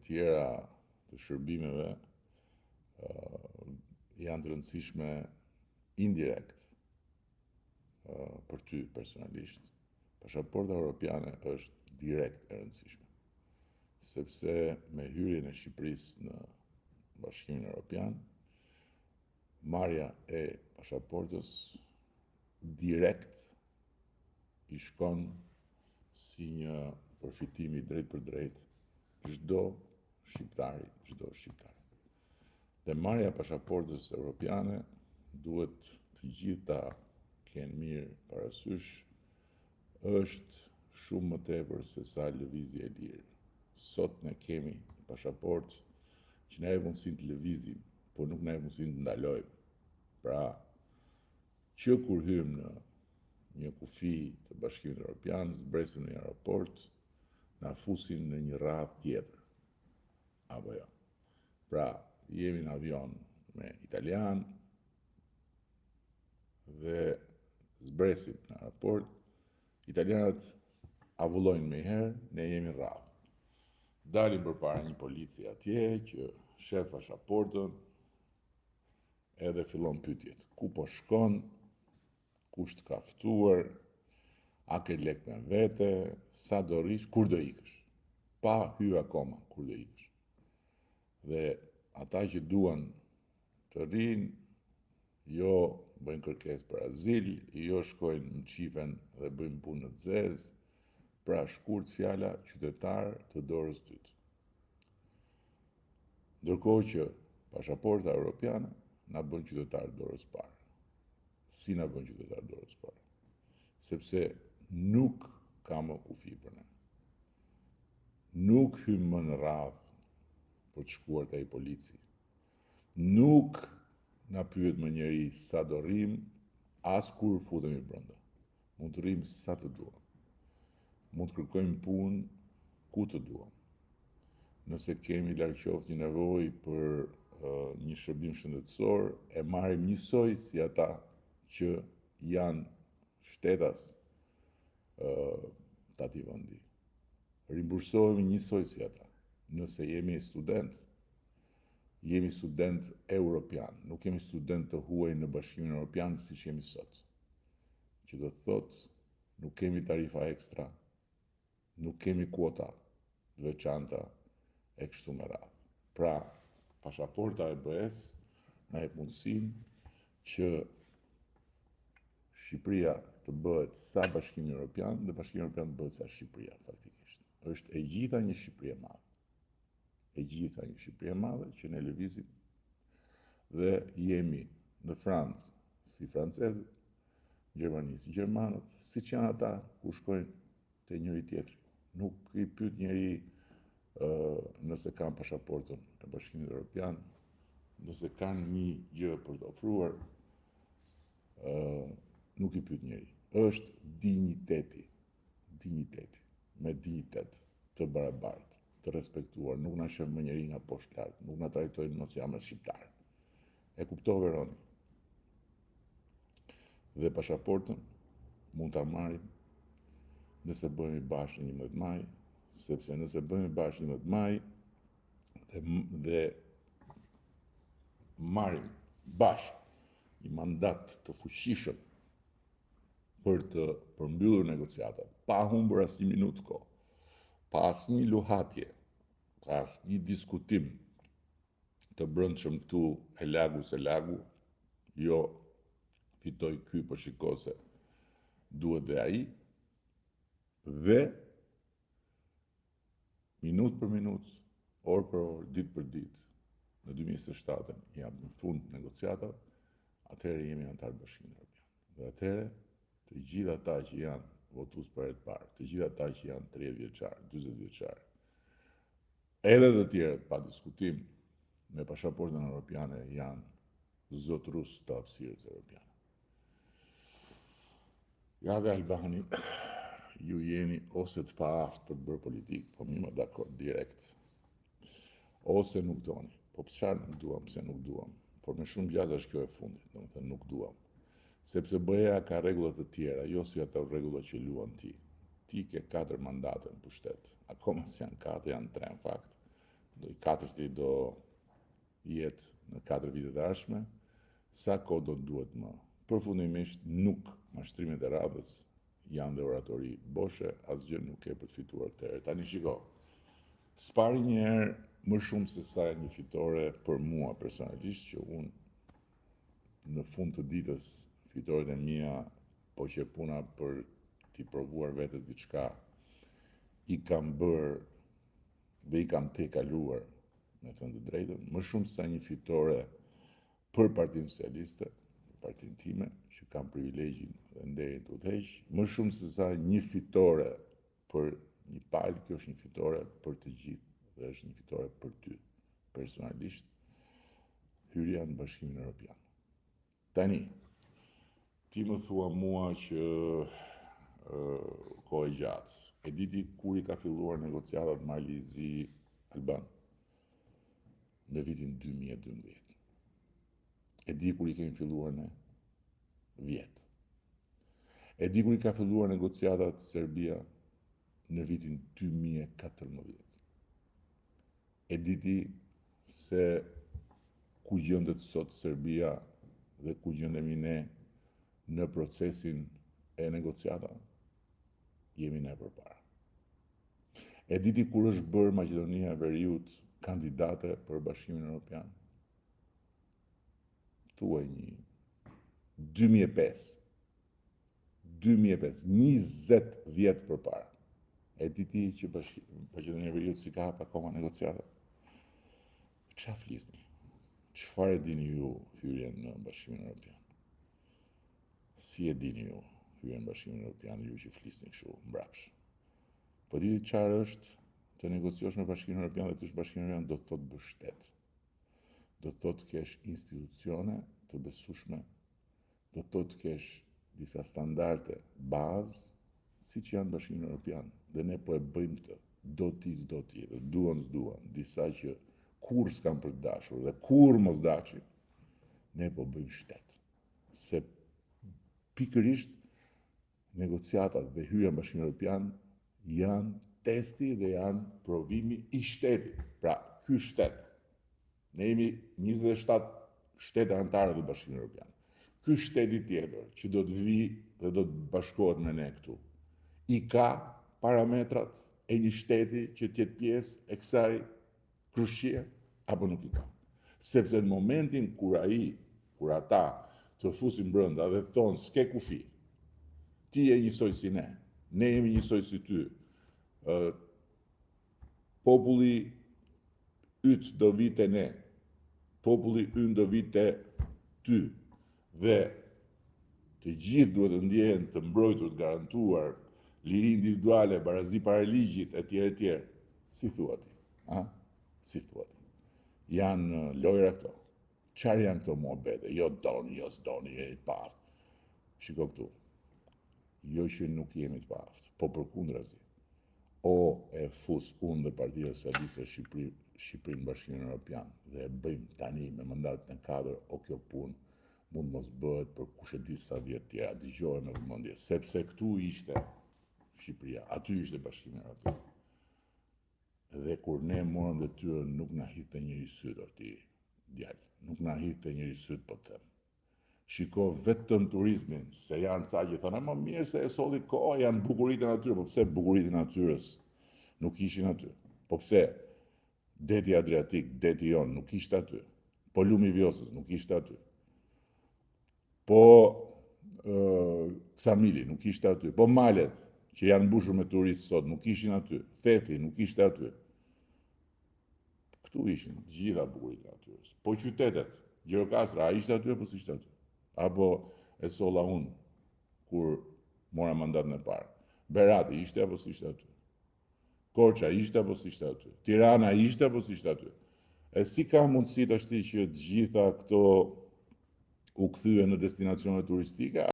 tjera të shërbimeve janë të rëndësishme indirekt për ty personalisht. Pasaporta europiane është direkt e rëndësishme, sepse me hyrjen e Shqipërisë në Bashkimin Evropian, marrja e pasaportës direkt i shkon si një përfitimi drejt për drejt çdo shqiptari. Dhe marrja e pasaportës europiane duhet të gjithë ta kenë mirë parasysh, është shumë më tepër se sa lëvizje e lirë. Sot ne kemi pasaportë që na jep mundësinë të lëvizim, por nuk na jep mundësinë të ndalojmë. Pra, që kur hymë në një kufi të Bashkimit Evropian, zbresim në një aeroport, na fusin në një radhë tjetër. Apo jo. Pra, jemi në avion me italian dhe zbresim në aeroport, italianët avullojnë me herë, ne jemi radhë. Dalim përpara një polici atje që shef pasaportën edhe fillon pyetjet. Ku po shkon? Kush të ka ftuar? A ke lek me vete? Sa do rish? Kur do ikësh? Pa hyrë akoma, kur do ikësh? Dhe ata që duan të rinë, jo bëjnë kërkesë për azil, jo shkojnë në qifen dhe bëjnë punë të zezë, pra shkurt fjala qytetar të dorës dytë. Ndërkohë që pasaporta europiane na bën qytetar dorës parë. Si na bën qytetar dorës parë? Sepse nuk ka më kufi për ne. Nuk hymë më në radhë për të shkuar te ai polici. Nuk na pyet më njeri sa do rrim, as kur futemi brenda. Mund të rrim sa të duam. Mund të kërkojmë punë ku të duam. Nëse kemi larg qoftë një nevojë për një shërbim shëndetësor, e marrim njësoj si ata që janë shtetas të atij vendi. Rimbursohemi njësoj si ata. Nëse jemi student europian, nuk jemi student të huaj në Bashkimin Evropian siç jemi sot. Që do të thotë, nuk kemi tarifa ekstra, nuk kemi kuota të veçanta e kështu me radhë. Pra, pasaporta e BE-s na jep mundësinë që Shqipëria të bëhet sa Bashkimi Evropian dhe Bashkimi Evropian të bëhet sa Shqipëria faktikisht. Është e gjitha një Shqipëri e madhe. E gjitha një Shqipëri e madhe që ne lëvizim dhe jemi në Francë si francezët, Gjermani si gjermanët, siç janë ata ku shkojnë te njëri tjetri. Nuk i pyet njeri nëse kanë pasaportën e Bashkimit Evropian, nëse kanë një gjë për të ofruar, nuk i pyet njeri. Është dinjiteti, me dinjitet të barabartë, të respektuar, nuk na shef më njeri nga poshtë lart, nuk na trajtojnë mos jam shqiptar. E kuptove Roni? Dhe pasaportën mund ta marrim nëse bëhemi bashkë në 11 maj, sepse nëse bëhemi bashkë në 11 maj dhe marrim bashkë një mandat të fuqishëm për të përmbyllur negociatat, pa humbur asnjë minutë kohë, pa asnjë luhatje, pa asnjë diskutim të brendshëm këtu e lagu, jo fitoj ky për shiko se duhet dhe ai, dhe minutë për minutë, orë për orë, ditë për ditë, në 2027 jam në fund negociatave, atëherë jemi antar Bashkimit Evropian. Dhe atëherë të gjithë ata që janë votues për herë të parë, të gjithë ata që janë 30 vjeçar, 40 vjeçar, edhe të tjerët pa diskutim me pasaportën europiane janë zotërues të hapësirës europiane. Ja dhe Albani, ju jeni ose të paaftë për të bërë politikë, po mi më dakord direkt, ose nuk doni. Po çfarë nuk duam, pse nuk duam? Por me shumë gjatë është kjo e fundit, domethënë nuk duam. Sepse BE-ja ka rregullat të tjera, jo si ato rregulla që luan ti. Ti ke 4 mandate në pushtet, akoma s'janë 4, janë 3 në fakt. i katërti do jetë në 4 vitet e ardhshme, sa kohë do duhet më. Përfundimisht nuk mashtrimet e radhës janë dhe oratori boshe, asgjë nuk e për të fituar këtëherë. Tani shiko, s'pari njëherë më shumë se sa një fitore për mua personalisht, që unë në fund të ditës fitoret e mia po që puna për t'i provuar vetes diçka i kam bërë dhe i kam te kaluar, me thënë të drejtën, më shumë se sa një fitore për Partinë Socialiste, partinë time, që kam privilegjin dhe nderin të udhëheq, më shumë se sa një fitore për një palë, kjo është një fitore për të gjithë dhe është një fitore për ty, personalisht, hyrja në Bashkimin Evropian. Tani, ti më thua mua që kohë e gjatë, e diti kur i ka filluar negociatat Marlizi Alban? Në vitin 2012. E di kur i kemi filluar ne? Vjet. E di kur i ka filluar negociatat Serbia? Në vitin 2014. E di ti se ku gjendet sot Serbia dhe ku gjendemi ne në procesin e negociatave? Jemi ne përpara. E di ti kur është bërë Maqedonia e Veriut kandidate për Bashkimin Evropian? Thuaj një 2005, 20 vjet përpara. E di ti që Maqedonia e Veriut si ka hap akoma negociata? Çfarë flisni? Çfarë e dini ju hyrjen në Bashkimin Evropian? Si e dini ju hyrjen në Bashkimin Evropian, ju që flisni kështu mbrapsh? Po diti çfarë është të negociosh me Bashkimin Evropian dhe të ish Bashkimin Evropian? Do të thotë bësh shtet. Do të thotë kesh institucione të besueshme, do të thotë kesh disa standarde bazë, siç janë Bashkimi Evropian. Dhe ne po e bëjmë këtë, do t'i s'do t'i, dhe duan s'duan, disa që kur s'kan për të dashur dhe kur mos dashin, ne po bëjmë shtet. Se pikërisht negociatat dhe hyrja në Bashkimin Evropian janë testi dhe janë provimi i shtetit. Pra, ky shtet, ne jemi 27 shtete anëtare të Bashkimit Evropian. Ky shteti tjetër që do të vi dhe do të bashkohet me ne këtu, i ka parametrat e një shteti që t'jetë pjesë e kësaj krushqie, apo nuk i ka? Sepse në momentin kur ata të fusin brenda dhe thonë s'ke kufi, ti je njësoj si ne jemi njësoj si ty, populli yt do vite ne, populli ynë do vite ty, dhe të gjithë duhet të ndjehen të mbrojtur, të garantuar, liri individuale, barazi para ligjit, etj. Si thua ti? Si thua ti? Janë lojra këto. Çfarë janë këto muhabete? Jo doni, jo s'doni, jeni të paftë. Shiko këtu. Jo që nuk jemi të paftë, po përkundrazi. O e fus unë dhe Partia Socialiste Shqipërinë në Bashkimin Evropian dhe e bëjmë tani me mandatin e 4, o kjo punë mund mos bëhet për kush e di sa vjet tjera, dëgjohet me vëmendje, sepse këtu ishte Shqipëria, aty ishte Bashkimi Evropian. Dhe kur ne morëm detyrën, nuk na hidhte njëri syt, ti djalë, nuk na hidhte njëri syt, po të them. Shiko vetëm turizmin, se janë ca që thonë, më mirë se e solli koha, janë bukuritë e natyrës, po pse bukuritë e natyrës nuk ishin aty? Po pse deti Adriatik, deti jon, nuk ishte aty? Po lumi i Vjosës nuk ishte aty? Po Ksamili nuk ishte aty? Po malet që janë mbushur me turistë sot nuk ishin aty? Thethi nuk ishte aty? Këtu ishin gjitha bukuritë e natyrës. Po qytetet, Gjirokastra, a ishte aty apo s'ishte aty? Apo e solla unë kur mora mandatin e parë? Berati ishte apo s'ishte aty? Korça ishte apo s'ishte aty? Tirana ishte apo s'ishte aty? E si ka mundësi tashti që të gjitha këto u kthyen në destinacione turistike?